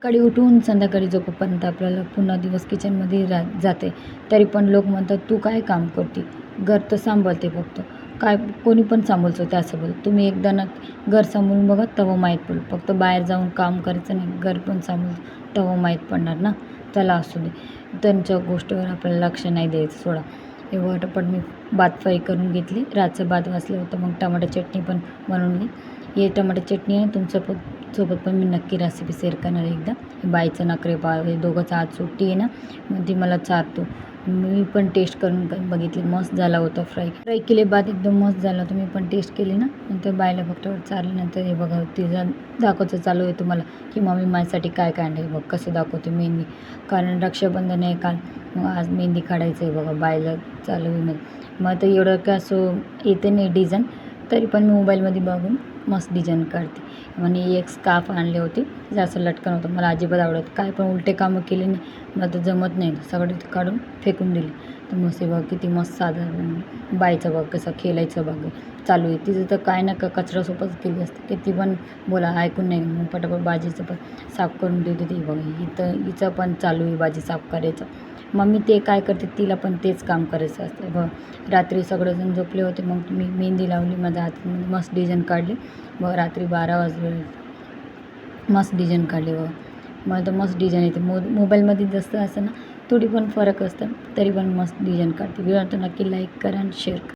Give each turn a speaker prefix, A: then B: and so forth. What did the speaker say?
A: सकाळी उठून संध्याकाळी झोपेपर्यंत आपल्याला पुन्हा दिवस किचनमध्ये जाते. तरी पण लोक म्हणतात, "तू काय काम करते? घर तर सांभाळते फक्त." काय कोणी पण सांभाळतं त्यासोबत. तुम्ही एकदा ना घर सांभाळून बघा, तेव्हा माहीत पडेल. फक्त बाहेर जाऊन काम करायचं नाही, घर पण सांभाळून तेव्हा माहीत पडणार ना. चला असू दे. त्यांच्या गोष्टीवर आपल्याला लक्ष नाही द्यायचं, सोडा. हे पटापट मी भात फ्राय करून घेतली. रातचं भात वाचलं होतं, मग टमाटर चटणी पण बनवली. हे टमाटर चटणी आहे सोबत पण मी नक्की रेसिपी शेअर करणार आहे एकदा. बाईचं नखरे पहा, हे दोघंचं आज सुट्टी आहे ना, मग ती मला चारतो. मी पण टेस्ट करून बघितली, मस्त झाला होता. फ्राय केले भात एकदम मस्त झाला होता. मी पण टेस्ट केली ना, नंतर बाईला फक्त चारल्यानंतर हे बघा तिचं दाखवायचं चालू आहे तुम्हाला की मम्मी माझ्यासाठी काय काढलं आहे. बघ कसं दाखवते मेहंदी, कारण रक्षाबंधन आहे काल, मग आज मेहंदी काढायचं आहे बघा. बाईला चालू आहे मग आता एवढं का असं येते नाही डिझाईन, तरी पण मी मोबाईलमध्ये बघून मस्त डिझाईन काढते. आणि एक स्कार्फ आणले होते, जास्त लटकन होतं, मला अजिबात आवडत. काय पण उलटे कामं केले नाही, मला तर जमत नाही. सगळं काढून फेकून दिले. तर मस्त बघ किती मस्त साधं बाईचं बघ कसं खेळायचं बघ चालू आहे. तिचं तर काय ना कचरा सोपच केली असते, किती पण बोला ऐकून नाही. मग पटापट भाजीचं पण साफ करून देते ती बघ. हिचं पण चालू आहे भाजी साफ करायचं. मम्मी ते काय करते, तिला पण तेच काम करायचं असतं बघ. रात्री सगळेजण झोपले होते, मग मी मेहंदी लावली, माझ्या हातामध्ये मस्त डिझाईन काढली. मग रात्री 12 वाजले, मस्त डिझाईन काढली बघ. मला तर मस्त डिझाईन येते. मोबाईलमध्ये जसं असं ना, थोडी पण फरक असतं, तरी पण मस्त डिझाईन काढते. व्हिडिओ तर नक्की लाईक करा आणि शेअर करा.